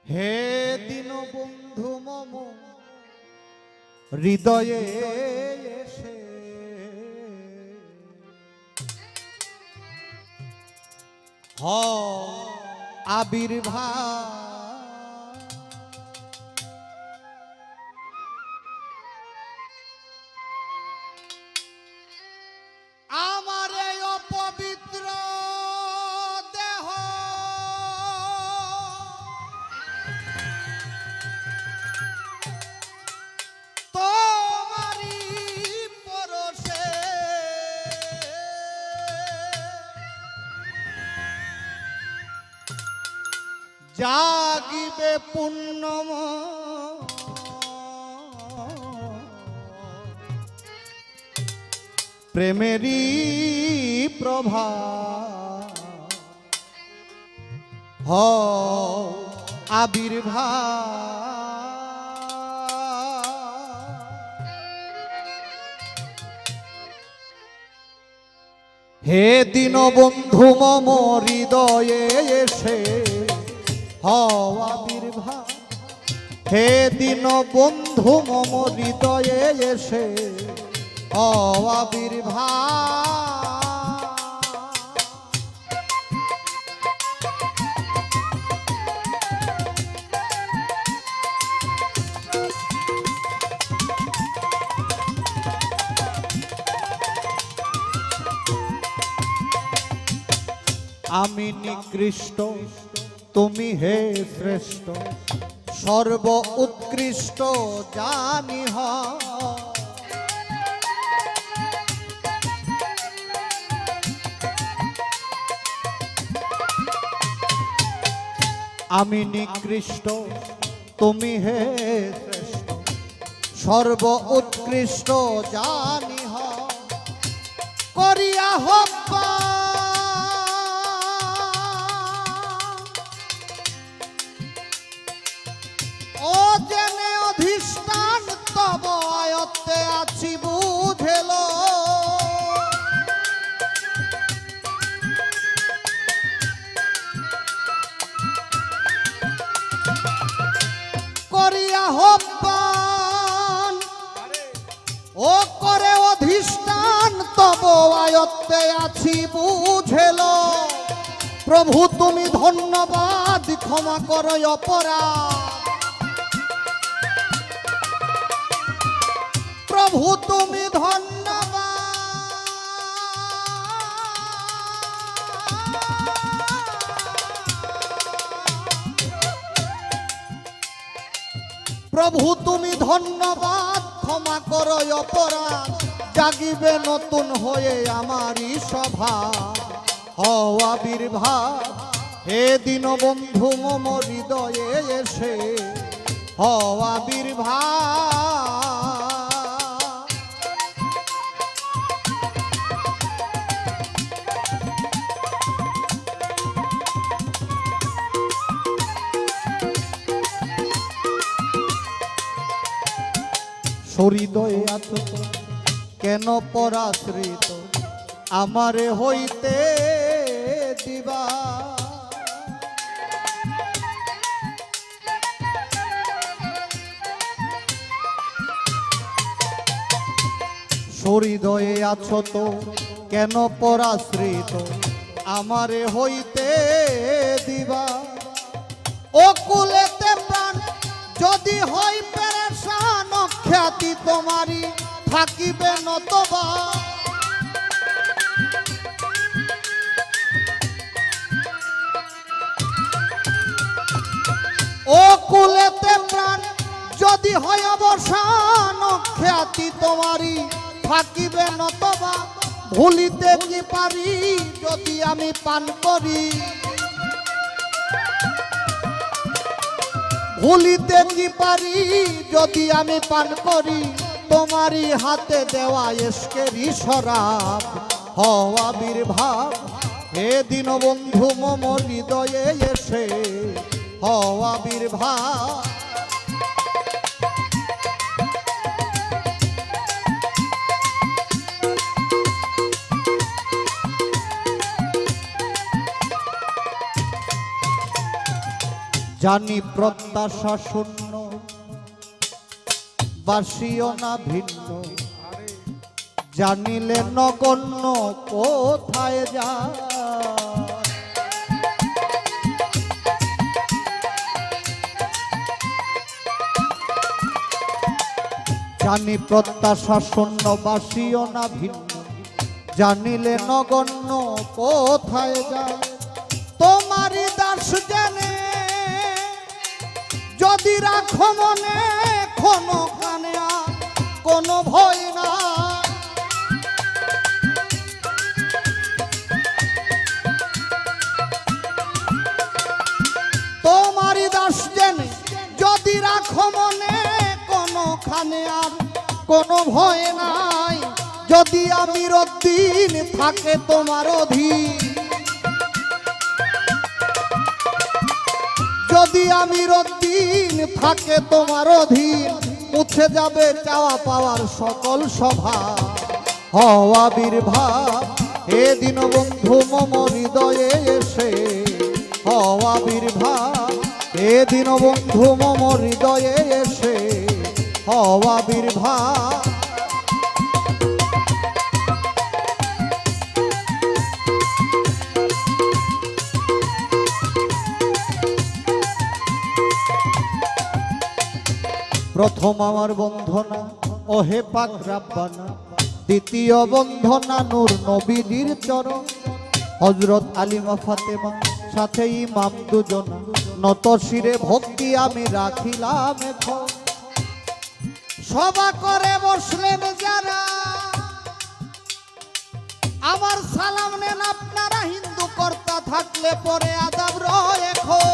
হে দীন বন্ধু মম হৃদয়ে এসে আবির্ভাব আমার এই অপবিত্র দেহ তোমারি পরশে জাগিবে পুণ্যময় প্রেমেরই প্রভা আবির্ভাব হে দীনবন্ধু মম হৃদয়ে এসে আবির্ভাব হে দীনবন্ধু মম হৃদয়ে এসে আবির্ভাব আমি নিকৃষ্ট তুমি হে শ্রেষ্ঠ সর্ব উৎকৃষ্ট জানি আমি নিকৃষ্ট তুমি হে শ্রেষ্ঠ সর্ব উৎকৃষ্ট জানি করিয়া হব্বা ও জেনে অধিষ্ঠান তব আয়ত্তে আছি বুঝেল করিয়া হব্বান ও করে অধিষ্ঠান তব আয়ত্তে আছি বুঝেল প্রভু তুমি ধন্যবাদ ক্ষমা করো অপরাধ প্রভু তুমি ধন্যবাদ প্রভু তুমি ধন্যবাদ ক্ষমা করো অপরাধ জাগিবে নতুন হয়ে আমারই সভা আবির্ভাব হে দীনবন্ধু মম হৃদয়ে এসে আবির্ভাব হৃদয়ে আছো কেন পরাশ্রিত আমারে হইতে দিবা হৃদয়ে আছো তো কেন পরাশ্রিত আমারে হইতে দিবা ও কুলেতে প্রাণ যদি হয় পেরেশান খ্যাতি তোমারি থাকিবে নতবা ও কুলেতে প্রাণ যদি হয় অবসান খ্যাতি তোমারি থাকিবে নতবা ভুলিতে কি পারি যদি আমি পান করি ভুলিতে কি পারি যদি আমি পান করি তোমারই হাতে দেওয়া এসকেরি শরাব আবির্ভাব হে দীনবন্ধু মম হৃদয়ে এসে আবির্ভাব জানি প্রত্যাশা শূন্য বাসিও না ভিন্ন, জানিলে নগণ্য কোথায় যায়। জানি প্রত্যাশা শূন্য বাসিও না ভিন্ন, জানিলে নগণ্য কোথায় যায়। তোমারই দাস জেনে যদি রাখো মনে কোনো কানে কোনো ভয় না। তোমারই দাস জেনে যদি রাখো মনে কোনো খানে আর কোনো ভয় নাই। যদি আমির উদ্দিন থাকে তোমার অধীন, যদি আমির উদ্দিন থাকে তোমার অধীন, মুছে যাবে চাওয়া পাওয়ার সকল সভা। হও আবির্ভাব হে দীনবন্ধু মম হৃদয়ে এসে, হও আবির্ভাব হে দীনবন্ধু মম হৃদয়ে এসে, হও আবির্ভাব। প্রথম আমার বন্ধনা ওহে পাক রাব্বানা, দ্বিতীয় বন্ধনা নূর নবীজির চরণ। হযরত আলিমা ফাতেমা সাথে ইমাম দুজনা, নত শিরে ভক্তি আমি রাখিলাম এখন। সভা করে বসলেন যারা, আমার সালাম নেন আপনারা। হিন্দু কর্তা থাকলে পরে আদাব রয় এখন।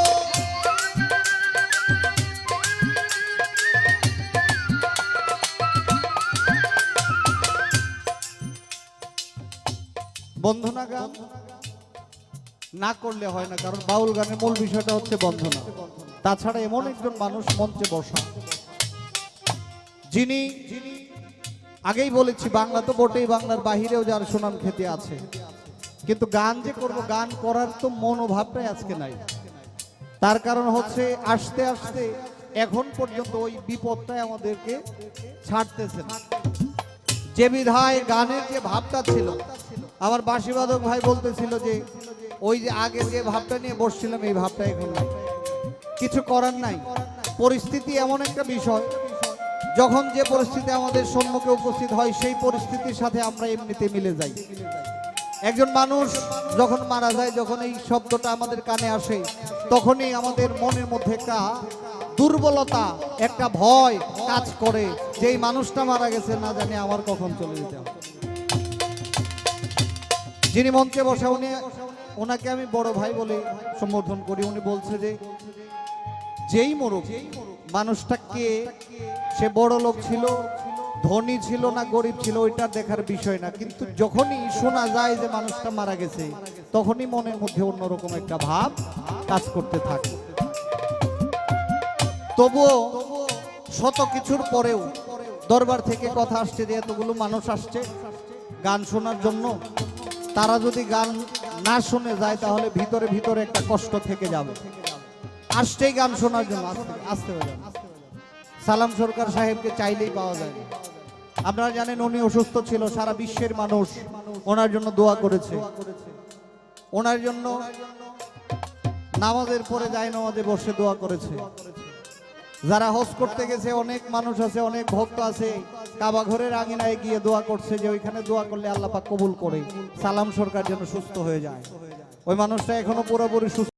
বন্ধনা গান না করলে হয় না, কারণ বাউল গানের মূল বিষয়টা হচ্ছে বন্ধনা। তাছাড়া এমন একজন মানুষ মঞ্চে বসা, যিনি আগেই বলেছি বাংলা তো বটেই, বাংলার বাহিরেও যার সুনাম খ্যাতি আছে, কিন্তু গান যে করব, গান করার তো মনোভাবটাই আজকে নাই। তার কারণ হচ্ছে আস্তে আস্তে এখন পর্যন্ত ওই বিপদটাই আমাদেরকে ছাড়তেছে না। যে বিধায় গানের যে ভাবটা ছিল, আমার বাঁশিবাদক ভাই বলতেছিল যে ওই যে আগে যে ভাবটা নিয়ে বসছিলাম এই ভাবটা এখন নাই। কিছু করার নাই, পরিস্থিতি এমন একটা বিষয়, যখন যে পরিস্থিতি আমাদের সম্মুখে উপস্থিত হয় সেই পরিস্থিতির সাথে আমরা এমনিতে মিলে যাই। একজন মানুষ যখন মারা যায়, যখন এই শব্দটা আমাদের কানে আসে, তখনই আমাদের মনের মধ্যে একটা দুর্বলতা, একটা ভয় কাজ করে যে এই মানুষটা মারা গেছে, না জানি আমার কখন চলে যেতে হবে। যিনি মঞ্চে বসা, ওনাকে আমি বড় ভাই বলে সম্বোধন করি। উনি বলছে যে যেই মরুক, মানুষটা কে, সে বড় লোক ছিল, ধনী ছিল না গরিব ছিল, ওইটা দেখার বিষয় না, কিন্তু যখনই শোনা যায় যে মানুষটা মারা গেছে, তখনই মনের মধ্যে অন্যরকম একটা ভাব কাজ করতে থাকে। তবুও শত কিছুর পরেও দরবার থেকে কথা আসছে যে এতগুলো মানুষ আসছে গান শোনার জন্য, তারা যদি গান না শুনে যায় তাহলে ভিতরে ভিতরে একটা কষ্ট থেকে যাবে। আসছেই গান শোনার জন্য, আসতে হবে। সালাম সরকার সাহেবকে চাইলেই পাওয়া যায় না। আপনারা জানেন উনি অসুস্থ ছিল, সারা বিশ্বের মানুষ ওনার জন্য দোয়া করেছে। ওনার জন্য নামাজের পরে যায় নামাজে বসে দোয়া করেছে। যারা হজ করতে গেছে অনেক মানুষ আছে, অনেক ভক্ত আছে, কাবা ঘরের আঙিনায় গিয়ে দোয়া করছে যে ওইখানে দোয়া করলে আল্লাহ পাক কবুল করে সালাম সরকার যেন সুস্থ হয়ে যায়। ওই মানুষটা এখনো পুরোপুরি সুস্থ।